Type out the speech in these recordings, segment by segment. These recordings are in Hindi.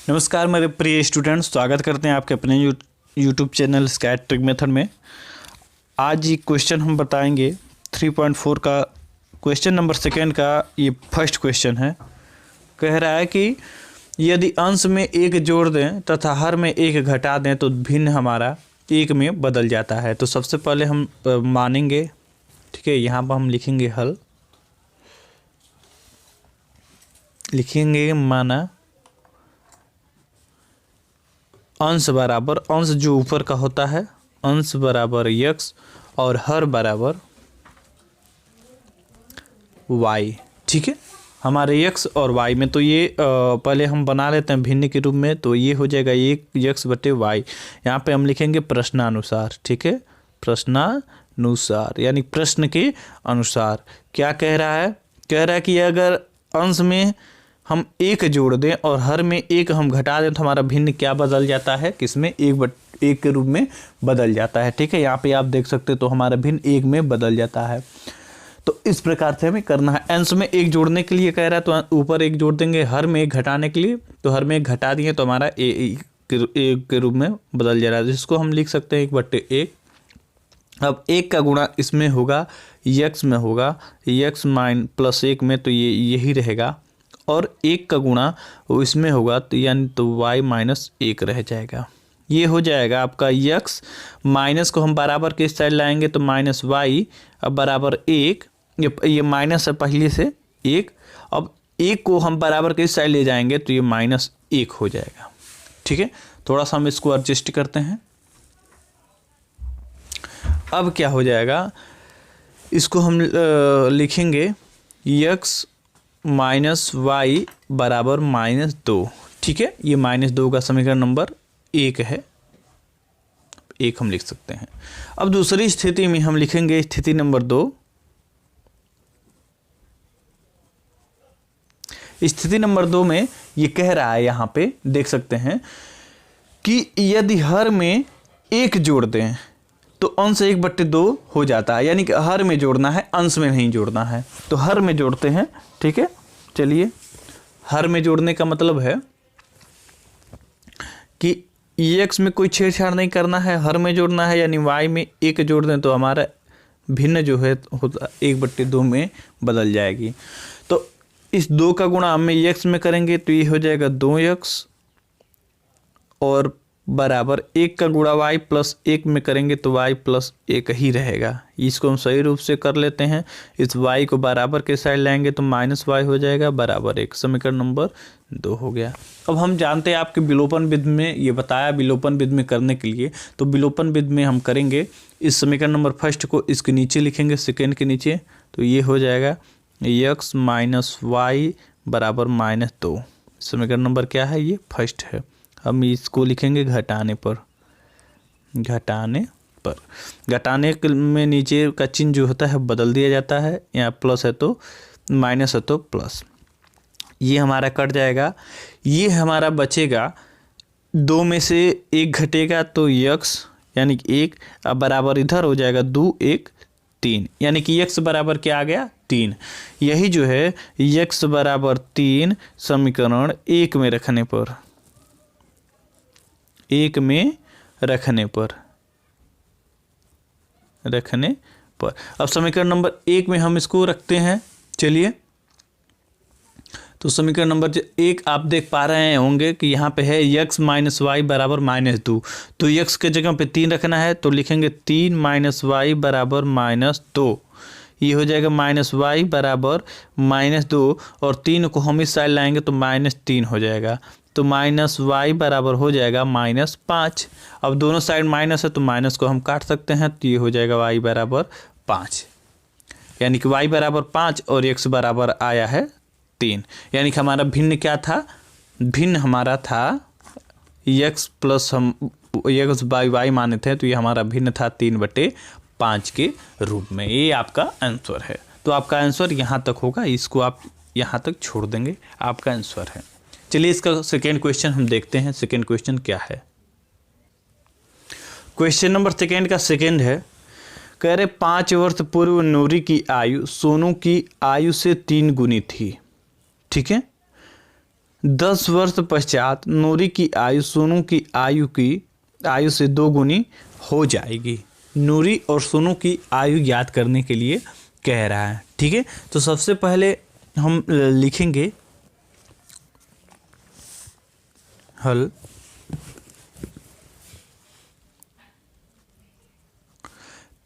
नमस्कार मेरे प्रिय स्टूडेंट्स, स्वागत करते हैं आपके अपने यूट्यूब चैनल स्कैट ट्रिक मेथड में। आज ये क्वेश्चन हम बताएंगे 3.4 का क्वेश्चन नंबर सेकेंड का ये फर्स्ट क्वेश्चन है। कह रहा है कि यदि अंश में एक जोड़ दें तथा हर में एक घटा दें तो भिन्न हमारा एक में बदल जाता है। तो सबसे पहले हम मानेंगे, ठीक है, यहाँ पर हम लिखेंगे हल, लिखेंगे माना अंश बराबर, अंश जो ऊपर का होता है अंश बराबर x और हर बराबर y। ठीक है, हमारे x और y में तो ये पहले हम बना लेते हैं भिन्न के रूप में। तो ये हो जाएगा एक x बटे y। यहाँ पे हम लिखेंगे प्रश्नानुसार। ठीक है, प्रश्नानुसार यानी प्रश्न के अनुसार। क्या कह रहा है? कह रहा है कि अगर अंश में हम एक जोड़ दें और हर में एक हम घटा दें तो हमारा भिन्न क्या बदल जाता है, किसमें? एक के रूप में बदल जाता है। ठीक है, यहाँ पे आप देख सकते हो तो हमारा भिन्न एक में बदल जाता है। तो इस प्रकार से हमें करना है। अंश में एक जोड़ने के लिए कह रहा है तो ऊपर एक जोड़ देंगे, हर में एक घटाने के लिए तो हर में एक घटा दिए तो हमारा एक के रूप में बदल जा रहा है, जिसको हम लिख सकते हैं 1/1। अब एक का गुणा इसमें होगा, x में होगा, x प्लस 1 में, तो ये यही रहेगा। और एक का गुणा वो इसमें होगा तो यानी तो y माइनस 1 रह जाएगा। ये हो जाएगा आपका x माइनस को हम बराबर के साइड लाएंगे तो माइनस y अब बराबर 1। ये माइनस है पहले से 1, अब 1 को हम बराबर के साइड ले जाएंगे तो ये माइनस 1 हो जाएगा। ठीक है, थोड़ा सा हम इसको एडजस्ट करते हैं। अब क्या हो जाएगा, इसको हम लिखेंगे x माइनस y बराबर -2। ठीक है, ये -2 का समीकरण नंबर 1 है, 1 हम लिख सकते हैं। अब दूसरी स्थिति में हम लिखेंगे स्थिति नंबर 2। स्थिति नंबर 2 में ये कह रहा है, यहाँ पे देख सकते हैं कि यदि हर में एक जोड़ दें तो अंश 1/2 हो जाता है, यानी कि हर में जोड़ना है, अंश में नहीं जोड़ना है। तो हर में जोड़ते हैं। ठीक है, चलिए, हर में जोड़ने का मतलब है कि x में कोई छेड़छाड़ नहीं करना है, हर में जोड़ना है, यानी y में एक जोड़ दें तो हमारा भिन्न जो है होता 1/2 में बदल जाएगी। तो इस 2 का गुणा हम x में करेंगे तो ये हो जाएगा 2x और बराबर 1 का गुणा y प्लस 1 में करेंगे तो y प्लस 1 ही रहेगा। इसको हम सही रूप से कर लेते हैं। इस y को बराबर के साइड लाएंगे तो माइनस y हो जाएगा बराबर 1। समीकरण नंबर 2 हो गया। अब हम जानते हैं आपके विलोपन विधि में ये बताया, विलोपन विधि में करने के लिए तो विलोपन विधि में हम करेंगे इस समीकरण नंबर फर्स्ट को इसके नीचे लिखेंगे, सेकेंड के नीचे, तो ये हो जाएगा x माइनस y बराबर -2। समीकरण नंबर क्या है? ये फर्स्ट है। हम इसको लिखेंगे घटाने पर। घटाने पर, घटाने में नीचे का चिन्ह जो होता है बदल दिया जाता है, यहाँ प्लस है तो माइनस है तो प्लस। ये हमारा कट जाएगा, ये हमारा बचेगा 2 में से 1 घटेगा तो x यानी कि 1 अब बराबर इधर हो जाएगा 2 1 3, यानी कि x बराबर क्या आ गया? 3। यही जो है x बराबर 3 समीकरण 1 में रखने पर, 1 में रखने पर अब समीकरण नंबर 1 में हम इसको रखते हैं। चलिए, तो समीकरण नंबर 1 आप देख पा रहे होंगे कि यहाँ पे है x माइनस वाई बराबर -2। तो x के जगह पे 3 रखना है तो लिखेंगे 3 माइनस वाई बराबर -2। ये हो जाएगा -y बराबर -2 और 3 को हम इस साइड लाएंगे तो -3 हो जाएगा। तो -y बराबर हो जाएगा -5। अब दोनों साइड माइनस है तो माइनस को हम काट सकते हैं तो ये हो जाएगा y बराबर 5, यानी कि y बराबर 5 और x बराबर आया है 3। यानी कि हमारा भिन्न क्या था? भिन्न हमारा था x प्लस हम x बाई y माने थे तो ये हमारा भिन्न था 3/5 के रूप में। ये आपका आंसर है। तो आपका आंसर यहाँ तक होगा, इसको आप यहाँ तक छोड़ देंगे, आपका आंसर है। चलिए, इसका सेकेंड क्वेश्चन हम देखते हैं। सेकेंड क्वेश्चन क्या है? क्वेश्चन नंबर सेकेंड का सेकेंड है, कह रहे 5 वर्ष पूर्व नूरी की आयु सोनू की आयु से 3 गुनी थी। ठीक है, 10 वर्ष पश्चात नूरी की आयु सोनू की आयु से 2 गुनी हो जाएगी। नूरी और सोनू की आयु याद करने के लिए कह रहा है। ठीक है, तो सबसे पहले हम लिखेंगे हल।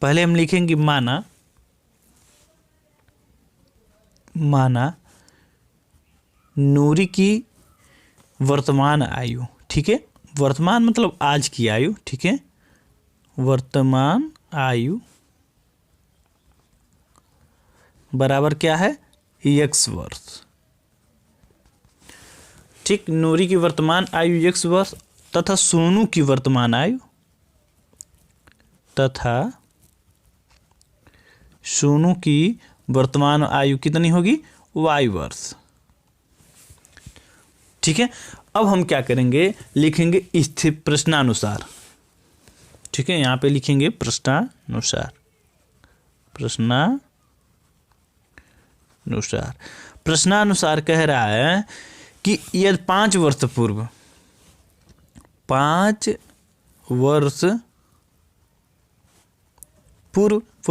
पहले हम लिखेंगे माना नूरी की वर्तमान आयु। ठीक है, वर्तमान मतलब आज की आयु। ठीक है, वर्तमान आयु बराबर क्या है, x वर्ष। ठीक, नूरी की वर्तमान आयु x वर्ष तथा सोनू की वर्तमान आयु कितनी होगी, y वर्ष। ठीक है, अब हम क्या करेंगे, लिखेंगे स्थित प्रश्नानुसार। ठीक है, यहाँ पे लिखेंगे प्रश्नानुसार कह रहा है कि यदि 5 वर्ष पूर्व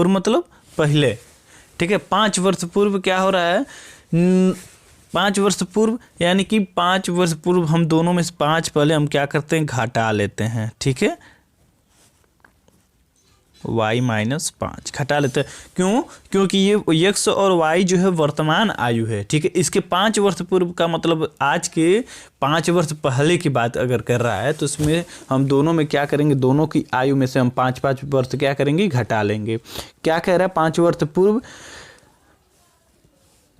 मतलब पहले। ठीक है, 5 वर्ष पूर्व क्या हो रहा है, 5 वर्ष पूर्व यानी कि 5 वर्ष पूर्व हम दोनों में से 5 पहले हम क्या करते हैं, घटा लेते हैं। ठीक है, y-5 घटा लेते हैं। क्यों, क्योंकि ये x और y जो है वर्तमान आयु है। ठीक है, इसके 5 वर्ष पूर्व का मतलब आज के 5 वर्ष पहले की बात अगर कर रहा है तो इसमें हम दोनों में क्या करेंगे, दोनों की आयु में से हम 5-5 वर्ष क्या करेंगे, घटा लेंगे। क्या कह रहा है, 5 वर्ष पूर्व,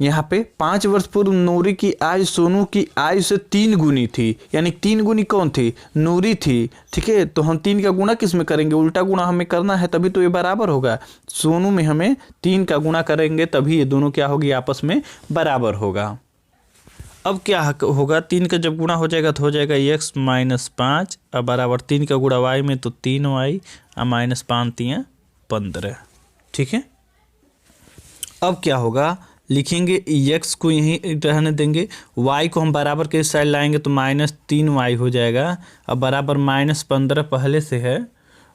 यहाँ पे 5 वर्ष पूर्व नूरी की आयु सोनू की आयु से 3 गुनी थी, यानी 3 गुनी कौन थी, नूरी थी। ठीक है, तो हम 3 का गुणा किस में करेंगे, उल्टा गुणा हमें करना है, तभी तो ये बराबर होगा। सोनू में हमें 3 का गुणा करेंगे तभी ये दोनों क्या होगी, आपस में बराबर होगा। अब क्या होगा, 3 का जब गुणा हो जाएगा तो हो जाएगा x-5 अब बराबर 3 का गुणा y में तो 3y और -5 15। ठीक है, अब क्या होगा, लिखेंगे x को यहीं रहने देंगे, y को हम बराबर के साइड लाएंगे तो -3y हो जाएगा। अब बराबर -15 पहले से है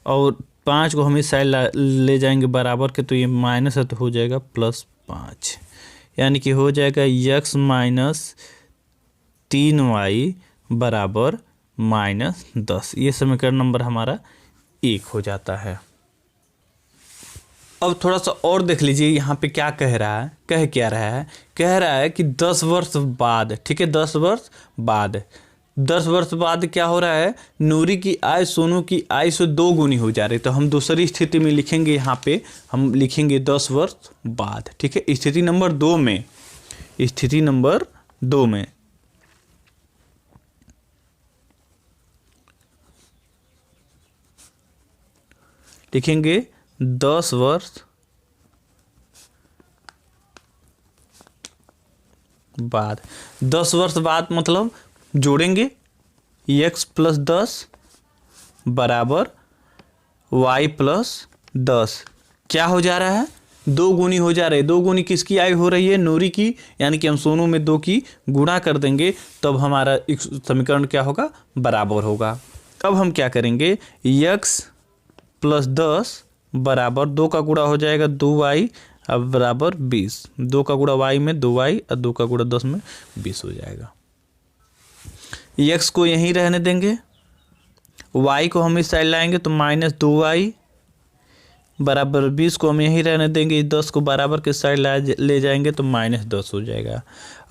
और 5 को हम इस साइड ले जाएंगे बराबर के, तो ये माइनस है तो हो जाएगा +5, यानी कि हो जाएगा x-3y बराबर -10। ये समीकरण नंबर हमारा 1 हो जाता है। अब थोड़ा सा और देख लीजिए यहाँ पे क्या कह रहा है, कह रहा है कि 10 वर्ष बाद। ठीक है, 10 वर्ष बाद क्या हो रहा है, नूरी की आयु सोनू की आयु से 2 गुनी हो जा रही है। तो हम दूसरी स्थिति में लिखेंगे, यहाँ पे हम लिखेंगे 10 वर्ष बाद। ठीक है, स्थिति नंबर 2 में लिखेंगे 10 वर्ष बाद। 10 वर्ष बाद मतलब जोड़ेंगे x + 10 बराबर y + 10। क्या हो जा रहा है, 2 गुनी हो जा रहे हैं। 2 गुनी किसकी आयु हो रही है, नूरी की, यानी कि हम सोनू में 2 की गुणा कर देंगे तब हमारा समीकरण क्या होगा, बराबर होगा। अब हम क्या करेंगे, x + 10 बराबर 2 का गुणा हो जाएगा 2y अब बराबर 20। 2 का गुणा y में 2y और 2 का गुणा 10 में 20 हो जाएगा। x को यहीं रहने देंगे, y को हम इस साइड लाएंगे तो -2y बराबर 20 को हम यहीं रहने देंगे, 10 को बराबर के साइड ले जाएंगे तो -10 हो जाएगा।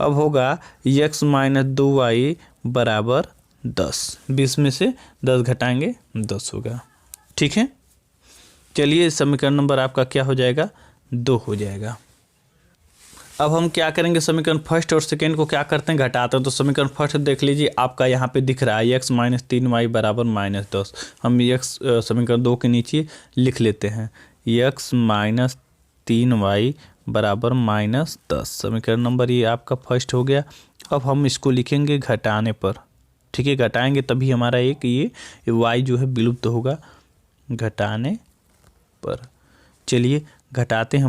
अब होगा x - 2y बराबर 10। 20 में से 10 घटाएंगे 10 होगा। ठीक है, चलिए समीकरण नंबर आपका क्या हो जाएगा, 2 हो जाएगा। अब हम क्या करेंगे, समीकरण फर्स्ट और सेकेंड को क्या करते हैं, घटाते हैं। तो समीकरण फर्स्ट देख लीजिए, आपका यहाँ पे दिख रहा है x - 3y बराबर -10। हम x समीकरण 2 के नीचे लिख लेते हैं, x - 3y बराबर -10। समीकरण नंबर ये आपका फर्स्ट हो गया। अब हम इसको लिखेंगे घटाने पर। ठीक है, घटाएंगे तभी हमारा एक ये y जो है विलुप्त होगा, घटाने पर। चलिए घटाते हैं,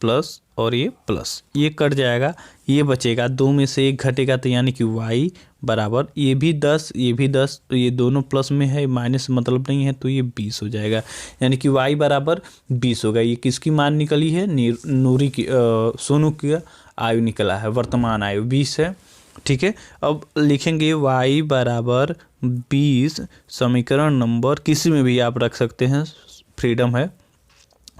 प्लस और ये प्लस, ये कट जाएगा, ये बचेगा, 2 में से 1 घटेगा, तो यानी कि y बराबर ये भी 10 ये भी 10, तो ये दोनों प्लस में है, माइनस मतलब नहीं है, तो ये 20 हो जाएगा। यानी कि y बराबर 20 होगा। ये किसकी मान निकली है? नूरी की, सोनू की आयु निकला है, वर्तमान आयु 20 है। ठीक है, अब लिखेंगे y बराबर 20, समीकरण नंबर किसी में भी आप रख सकते हैं, फ्रीडम है।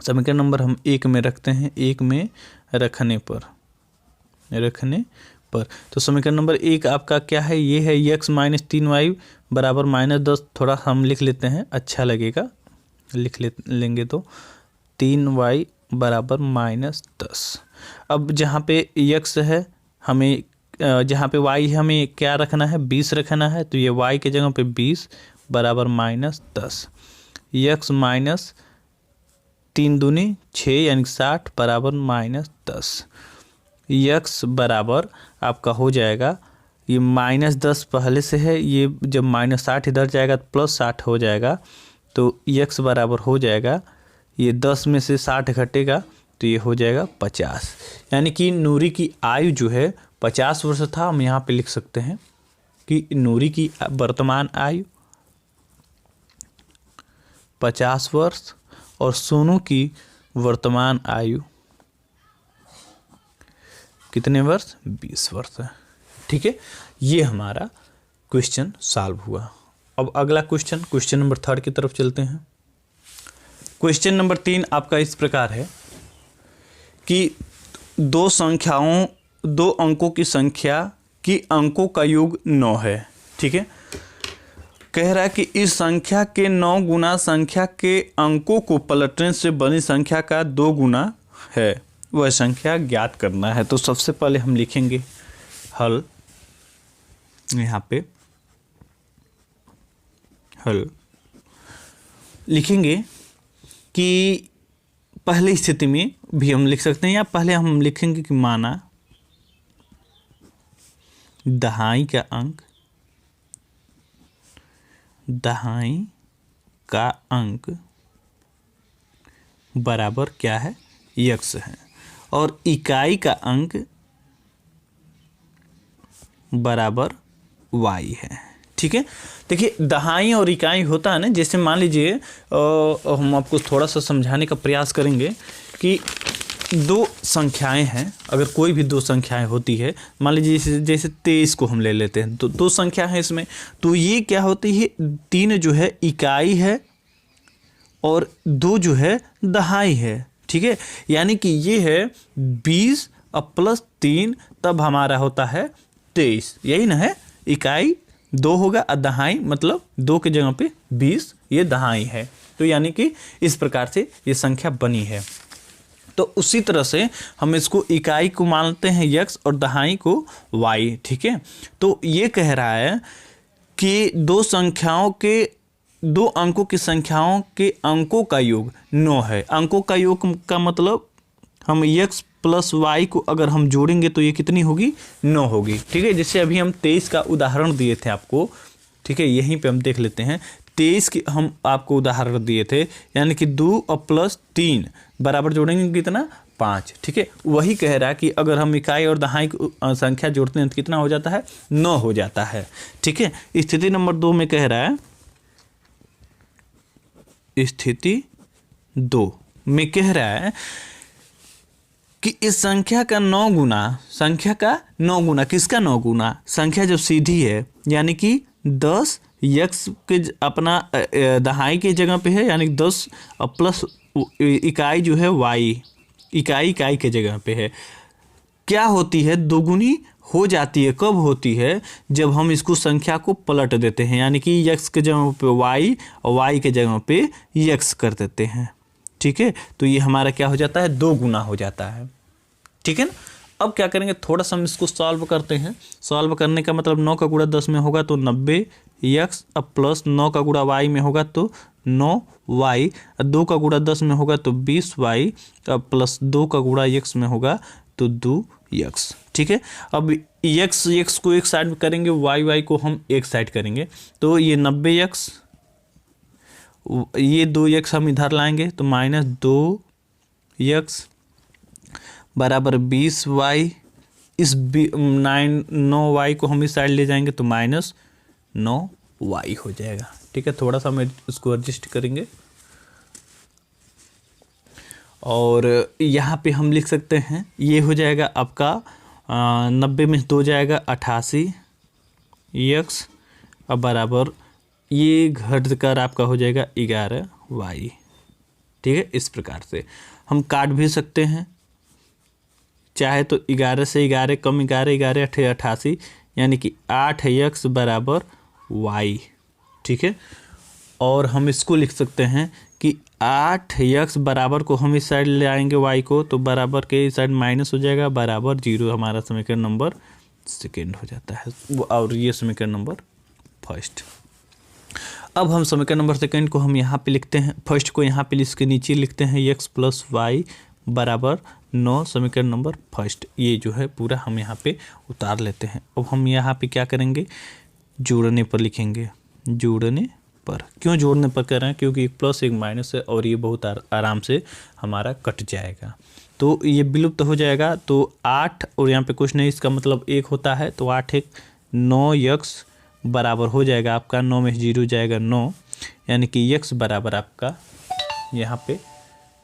समीकरण नंबर हम 1 में रखते हैं, 1 में रखने पर तो समीकरण नंबर 1 आपका क्या है? ये है x माइनस 3y बराबर -10। थोड़ा हम लिख लेते हैं, अच्छा लगेगा, लेंगे तो 3y बराबर -10। अब जहाँ पे x है, हमें जहाँ पे y है, हमें क्या रखना है? 20 रखना है, तो ये y के जगह पे 20 बराबर -10। x माइनस 3 दूनी 6 यानी 60 बराबर -10। x बराबर आपका हो जाएगा, ये -10 पहले से है, ये जब -60 इधर जाएगा तो +60 हो जाएगा, तो x बराबर हो जाएगा, ये 10 में से 60 घटेगा तो ये हो जाएगा 50। यानी कि नूरी की आयु जो है 50 वर्ष था। हम यहाँ पे लिख सकते हैं कि नूरी की वर्तमान आयु 50 वर्ष और सोनू की वर्तमान आयु कितने वर्ष? 20 वर्ष है। ठीक है, ये हमारा क्वेश्चन सॉल्व हुआ। अब अगला क्वेश्चन नंबर 3 की तरफ चलते हैं। क्वेश्चन नंबर 3 आपका इस प्रकार है कि दो अंकों की संख्या की अंकों का योग 9 है। ठीक है, कह रहा है कि इस संख्या के 9 गुना संख्या के अंकों को पलटने से बनी संख्या का 2 गुना है, वह संख्या ज्ञात करना है। तो सबसे पहले हम लिखेंगे हल, यहाँ पे हल लिखेंगे कि पहली स्थिति में भी हम लिख सकते हैं, या पहले हम लिखेंगे कि माना दहाई का अंक बराबर क्या है? x है, और इकाई का अंक बराबर y है। ठीक है, देखिए दहाई और इकाई होता है ना, जैसे मान लीजिए हम आपको थोड़ा सा समझाने का प्रयास करेंगे कि 2 संख्याएं हैं, अगर कोई भी 2 संख्याएं होती है, मान लीजिए जैसे 23 को हम ले लेते हैं, तो 2 संख्या है इसमें, तो ये क्या होती है? 3 जो है इकाई है और 2 जो है दहाई है। ठीक है, यानी कि ये है 20 और +3, तब हमारा होता है 23, यही ना है? इकाई 2 होगा और दहाई मतलब 2 के जगह पे 20, ये दहाई है। तो यानी कि इस प्रकार से ये संख्या बनी है। तो उसी तरह से हम इसको इकाई को मानते हैं x और दहाई को y। ठीक है, तो ये कह रहा है कि 2 अंकों की संख्याओं के अंकों का योग 9 है। अंकों का योग का मतलब हम x प्लस y को अगर हम जोड़ेंगे तो ये कितनी होगी? 9 होगी। ठीक है, जैसे अभी हम 23 का उदाहरण दिए थे आपको। ठीक है, यहीं पे हम देख लेते हैं, 23 की हम आपको उदाहरण दिए थे, यानी कि 2 और +3 बराबर जोड़ेंगे कितना? 5। ठीक है, वही कह रहा है कि अगर हम इकाई और दहाई की संख्या जोड़ते हैं तो कितना हो जाता है? 9 हो जाता है। ठीक है, स्थिति नंबर 2 में कह रहा है, स्थिति 2 में कह रहा है कि इस संख्या का 9 गुना, संख्या का 9 गुना, किसका 9 गुना? संख्या जब सीधी है, यानी कि 10 x के अपना दहाई के जगह पे है, यानी 10 प्लस इकाई जो है y, इकाई के जगह पे है, क्या होती है? दोगुनी हो जाती है। कब होती है? जब हम इसको संख्या को पलट देते हैं, यानी कि x के जगह पे y और y के जगह पे x कर देते हैं। ठीक है, तो ये हमारा क्या हो जाता है? 2 गुना हो जाता है। ठीक है ना, अब क्या करेंगे? थोड़ा सा हम इसको सॉल्व करते हैं। सॉल्व करने का मतलब 9 का गुणा 10 में होगा तो 90x, अब प्लस 9 का गुणा y में होगा तो 9y, 2 का गुणा 10 में होगा तो 20y, अब प्लस 2 का गुणा x में होगा तो 2x। ठीक है, अब x को एक साइड में करेंगे, y को हम एक साइड करेंगे, तो ये 90x, ये 2x हम इधर लाएंगे तो -2x, बराबर 20y, इस 9y को हम इस साइड ले जाएंगे तो -9y हो जाएगा। ठीक है, थोड़ा सा हम इसको एडजस्ट करेंगे और यहाँ पे हम लिख सकते हैं, ये हो जाएगा आपका 90 में 2 जाएगा 88x अब बराबर ये घट कर आपका हो जाएगा 11y। ठीक है, इस प्रकार से हम काट भी सकते हैं, चाहे तो 11 से 11 कम 11 11 88 यानी कि 8x बराबर y। ठीक है, और हम इसको लिख सकते हैं कि 8x बराबर को हम इस साइड ले आएंगे y को तो बराबर के इस साइड माइनस हो जाएगा बराबर 0। हमारा समीकरण नंबर सेकेंड हो जाता है और ये समीकरण नंबर फर्स्ट। अब हम समीकरण नंबर सेकेंड को हम यहाँ पे लिखते हैं, फर्स्ट को यहाँ पे इसके नीचे लिखते हैं x + y बराबर 9 समीकरण नंबर फर्स्ट। ये जो है पूरा हम यहाँ पे उतार लेते हैं। अब हम यहाँ पे क्या करेंगे, जोड़ने पर लिखेंगे, जोड़ने पर। क्यों जोड़ने पर कर रहे हैं, क्योंकि एक प्लस एक माइनस है और ये बहुत आराम से हमारा कट जाएगा तो ये विलुप्त हो जाएगा। तो 8 और यहाँ पे कुछ नहीं, इसका मतलब 1 होता है तो 8 1 9x बराबर हो जाएगा आपका 9 में 0 जाएगा 9, यानी कि x बराबर आपका यहाँ पे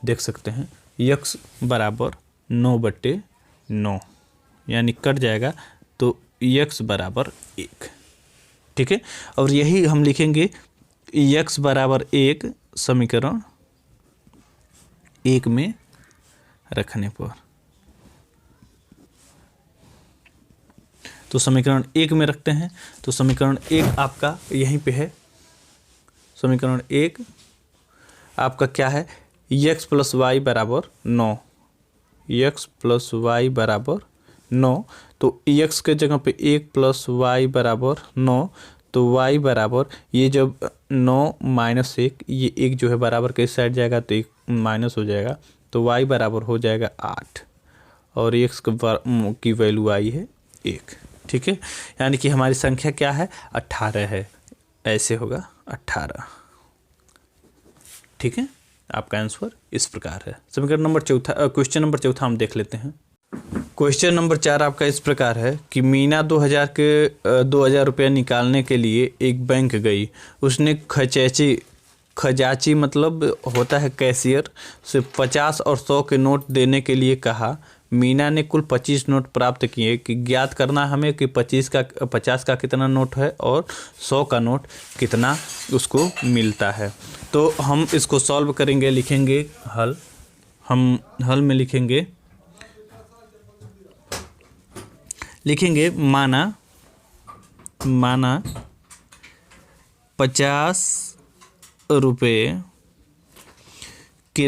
देख सकते हैं x बराबर 9/9 यानी कट जाएगा तो x बराबर 1। ठीक है, और यही हम लिखेंगे x बराबर 1 समीकरण 1 में रखने पर। तो समीकरण 1 में रखते हैं तो समीकरण 1 आपका यहीं पे है। समीकरण 1 आपका क्या है, x + y बराबर 9, x + y बराबर 9। तो x के जगह पे 1 + y बराबर 9 तो y बराबर ये जब 9 - 1 ये 1 जो है बराबर के इस साइड जाएगा तो 1 माइनस हो जाएगा तो y बराबर हो जाएगा 8 और x की वैल्यू आई है 1। ठीक है, यानी कि हमारी संख्या क्या है 18 है, ऐसे होगा 18। ठीक है, आपका आंसर इस प्रकार है। समीकरण नंबर चौथा, क्वेश्चन नंबर चौथा हम देख लेते हैं। क्वेश्चन नंबर 4 आपका इस प्रकार है कि मीना 2000 रुपया निकालने के लिए एक बैंक गई। उसने खजाची मतलब होता है कैशियर से 50 और 100 के नोट देने के लिए कहा। मीना ने कुल 25 नोट प्राप्त किए कि ज्ञात करना हमें कि 50 का कितना नोट है और 100 का नोट कितना उसको मिलता है। तो हम इसको सॉल्व करेंगे, लिखेंगे हल। हम हल में लिखेंगे माना 50 रुपये के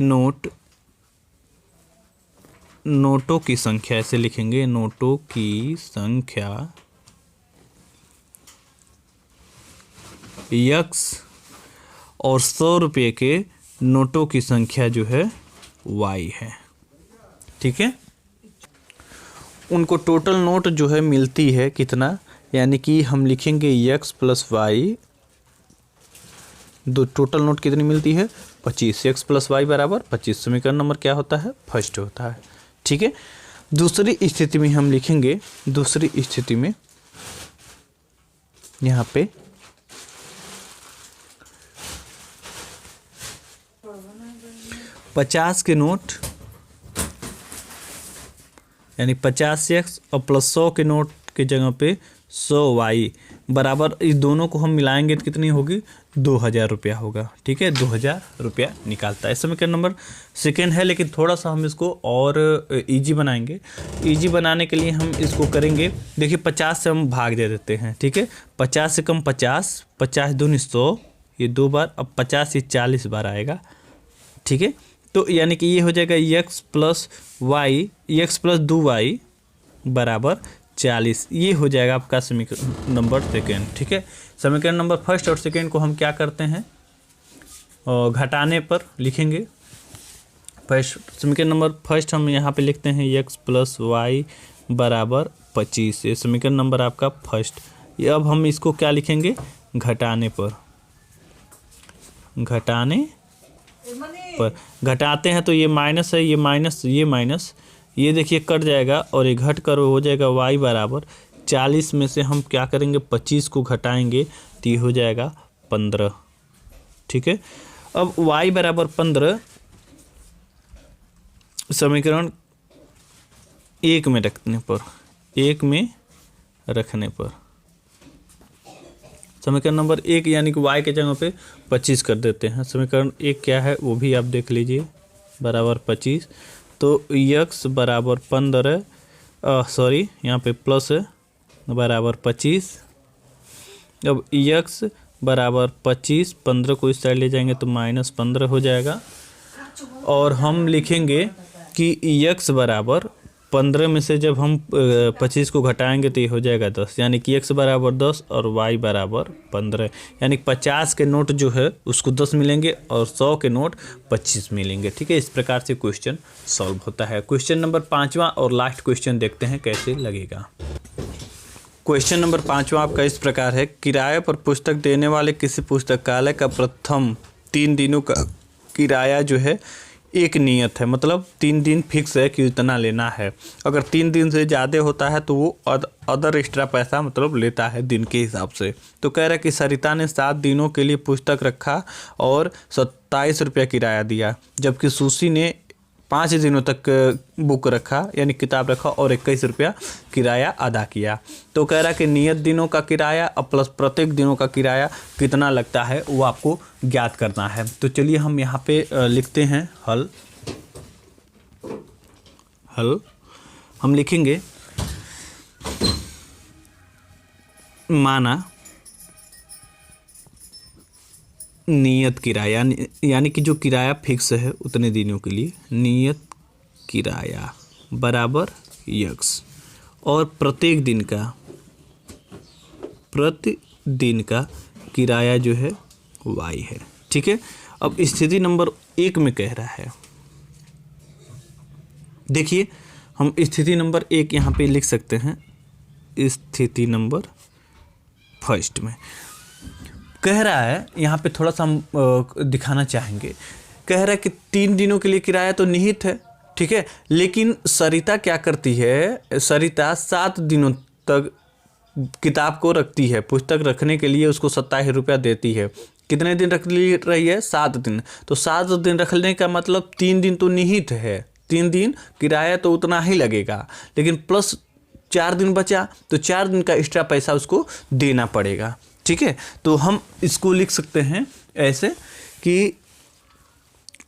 नोटों की संख्या, ऐसे लिखेंगे नोटों की संख्या x और 100 रुपये के नोटों की संख्या जो है y है। ठीक है, उनको टोटल नोट जो है मिलती है कितना, यानी कि हम लिखेंगे x + y, दो टोटल नोट कितनी मिलती है 25, x + y बराबर 25। समीकरण नंबर क्या होता है फर्स्ट होता है। ठीक है, दूसरी स्थिति में हम लिखेंगे, दूसरी स्थिति में यहाँ पे 50 के नोट यानी 50x और +100 के नोट के जगह पे 100y बराबर, इस दोनों को हम मिलाएंगे तो कितनी होगी 2000 रुपया होगा। ठीक है, 2000 रुपया निकालता है। समीकरण नंबर सेकेंड है, लेकिन थोड़ा सा हम इसको और इजी बनाएंगे। इजी बनाने के लिए हम इसको करेंगे, देखिए 50 से हम भाग दे देते हैं। ठीक है, 50 से कम 50, 50 दूनी 100, ये 2 बार, अब 50 ये 40 बार आएगा। ठीक है, तो यानी कि ये हो जाएगा x + y, x + 2y बराबर 40। ये हो जाएगा आपका समीकरण नंबर सेकेंड। ठीक है, समीकरण नंबर फर्स्ट और सेकेंड को हम क्या करते हैं और घटाने पर लिखेंगे। फर्स्ट समीकरण नंबर फर्स्ट हम यहाँ पे लिखते हैं x + y बराबर 25। ये समीकरण नंबर आपका फर्स्ट। ये अब हम इसको क्या लिखेंगे घटाने पर, घटाने पर घटाते हैं तो ये माइनस है, ये माइनस, ये माइनस, ये देखिए कट जाएगा और ये घट कर हो जाएगा y बराबर 40 में से हम क्या करेंगे 25 को घटाएंगे तो ये हो जाएगा 15। ठीक है, अब y बराबर 15 समीकरण 1 में रखने पर समीकरण नंबर 1 यानी कि y के जगह पे 25 कर देते हैं। समीकरण 1 क्या है वो भी आप देख लीजिए, बराबर 25। तो x बराबर 15 यहाँ पे प्लस है, बराबर 25। अब x बराबर 25, 15 को इस साइड ले जाएंगे तो -15 हो जाएगा। और हम लिखेंगे कि x बराबर 15 में से जब हम 25 को घटाएंगे तो ये हो जाएगा 10, यानी कि x बराबर 10 और y बराबर 15, यानी 50 के नोट जो है उसको 10 मिलेंगे और 100 के नोट 25 मिलेंगे। ठीक है, इस प्रकार से क्वेश्चन सॉल्व होता है। क्वेश्चन नंबर 5वां और लास्ट क्वेश्चन देखते हैं कैसे लगेगा। क्वेश्चन नंबर 5वां आपका इस प्रकार है, किराए पर पुस्तक देने वाले किसी पुस्तकालय का प्रथम 3 दिनों का किराया जो है एक नियत है, मतलब 3 दिन फिक्स है कि इतना लेना है। अगर 3 दिन से ज़्यादा होता है तो वो अदर एक्स्ट्रा पैसा मतलब लेता है दिन के हिसाब से। तो कह रहा है कि सरिता ने 7 दिनों के लिए पुस्तक रखा और 27 रुपया किराया दिया, जबकि सुशी ने 5 दिनों तक बुक रखा यानी किताब रखा और 21 रुपया किराया अदा किया। तो कह रहा है कि नियत दिनों का किराया और प्लस प्रत्येक दिनों का किराया कितना लगता है वो आपको ज्ञात करना है। तो चलिए हम यहाँ पे लिखते हैं हल हम लिखेंगे, माना नियत किराया यानी कि जो किराया फिक्स है उतने दिनों के लिए, नियत किराया बराबर x और प्रत्येक दिन का किराया जो है y है। ठीक है, अब स्थिति नंबर 1 में कह रहा है, देखिए हम स्थिति नंबर 1 यहाँ पे लिख सकते हैं। स्थिति नंबर 1 में कह रहा है, यहाँ पे थोड़ा सा हम दिखाना चाहेंगे, कह रहा है कि 3 दिनों के लिए किराया तो निहित है। ठीक है, लेकिन सरिता क्या करती है, सरिता 7 दिनों तक किताब को रखती है, पुस्तक रखने के लिए उसको 27 रुपया देती है। कितने दिन रख रही है? 7 दिन। तो 7 दिन रखने का मतलब 3 दिन तो निहित है, 3 दिन किराया तो उतना ही लगेगा, लेकिन प्लस 4 दिन बचा तो 4 दिन का एक्स्ट्रा पैसा उसको देना पड़ेगा। ठीक है, तो हम इसको लिख सकते हैं ऐसे कि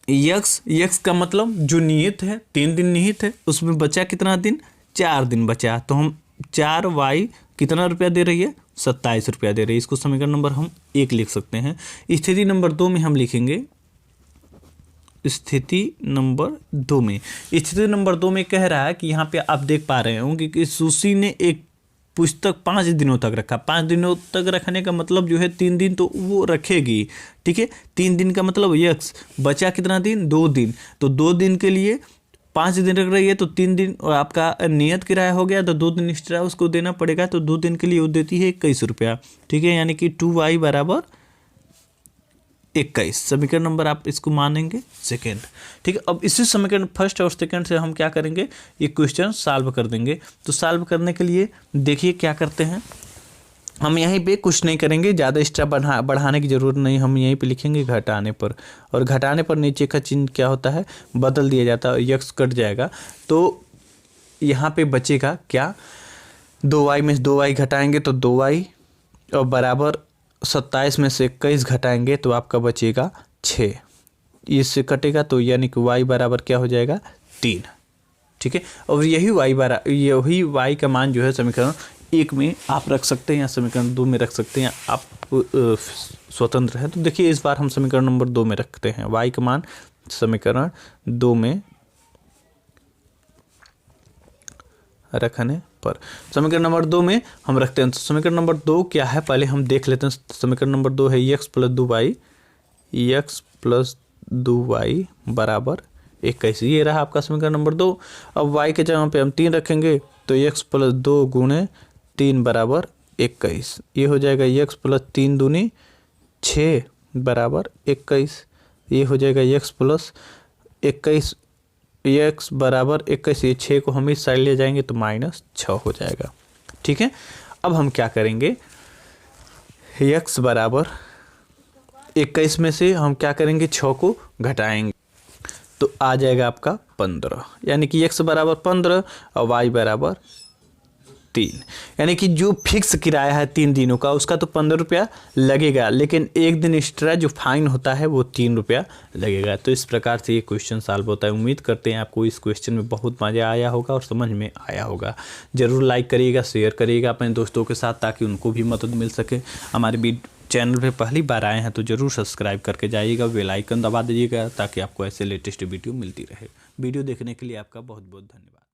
यक्स का मतलब जो नियत है 3 दिन निहित है, उसमें बचा कितना दिन? 4 दिन बचा। तो हम 4y कितना रुपया दे रही है? 27 रुपया दे रही है। इसको समीकरण नंबर हम 1 लिख सकते हैं। स्थिति नंबर 2 में हम लिखेंगे, स्थिति नंबर 2 में कह रहा है कि यहाँ पे आप देख पा रहे होंगे कि सुशी ने एक पुस्तक 5 दिनों तक रखा। 5 दिनों तक रखने का मतलब जो है 3 दिन तो वो रखेगी। ठीक है, 3 दिन का मतलब यक्स, बचा कितना दिन? 2 दिन। तो 2 दिन के लिए 5 दिन रख रही है तो 3 दिन और आपका नियत किराया हो गया, तो 2 दिन एक्स्ट्रा उसको देना पड़ेगा। तो 2 दिन के लिए वो देती है 21 रुपया। ठीक है, यानी कि 2y बराबर 21। समीकरण नंबर आप इसको मानेंगे 2। ठीक है, अब इसी समीकरण 1 और 2 से हम क्या करेंगे, ये क्वेश्चन सॉल्व कर देंगे। तो सॉल्व करने के लिए देखिए क्या करते हैं, हम यहीं पे कुछ नहीं करेंगे, ज़्यादा एक्स्ट्रा बढ़ाने की ज़रूरत नहीं। हम यहीं पे लिखेंगे घटाने पर, और घटाने पर नीचे का चिन्ह क्या होता है, बदल दिया जाता है, यक्स कट जाएगा। तो यहाँ पे बचेगा क्या, 2y में 2y घटाएंगे तो 2y और बराबर 27 में से 21 घटाएंगे तो आपका बचेगा 6। इससे कटेगा तो यानी कि y बराबर क्या हो जाएगा? 3। ठीक है, और यही y का मान जो है समीकरण 1 में आप रख सकते हैं या समीकरण 2 में रख सकते हैं, आप स्वतंत्र है। तो देखिए इस बार हम समीकरण नंबर 2 में रखते हैं y का मान, समीकरण 2 में रखने पर समीकरण नंबर 2 में हम रखते हैं। तो समीकरण नंबर 2 क्या है पहले हम देख लेते हैं। समीकरण नंबर 2 है x प्लस 2y बराबर 21। ये रहा आपका समीकरण नंबर 2। अब y के जगह पे हम 3 रखेंगे तो x प्लस 2 गुणे 3 बराबर 21। ये हो जाएगा x प्लस 3 दूनी 6 बराबर 21। ये हो जाएगा x प्लस 21 x बराबर 21, ये 6 को हम इस साइड ले जाएंगे तो -6 हो जाएगा। ठीक है, अब हम क्या करेंगे, x बराबर 21 में से हम क्या करेंगे, 6 को घटाएंगे तो आ जाएगा आपका 15, यानी कि x बराबर 15 और y बराबर 3। यानी कि जो फिक्स किराया है 3 दिनों का उसका तो 15 रुपया लगेगा, लेकिन एक दिन एक्स्ट्रा जो फाइन होता है वो 3 रुपया लगेगा। तो इस प्रकार से ये क्वेश्चन सॉल्व होता है। उम्मीद करते हैं आपको इस क्वेश्चन में बहुत मज़ा आया होगा और समझ में आया होगा। ज़रूर लाइक करिएगा, शेयर करिएगा अपने दोस्तों के साथ ताकि उनको भी मदद मिल सके। हमारे चैनल पे पहली बार आए हैं तो ज़रूर सब्सक्राइब करके जाइएगा, बेल आइकन दबा दीजिएगा ताकि आपको ऐसे लेटेस्ट वीडियो मिलती रहे। वीडियो देखने के लिए आपका बहुत बहुत धन्यवाद।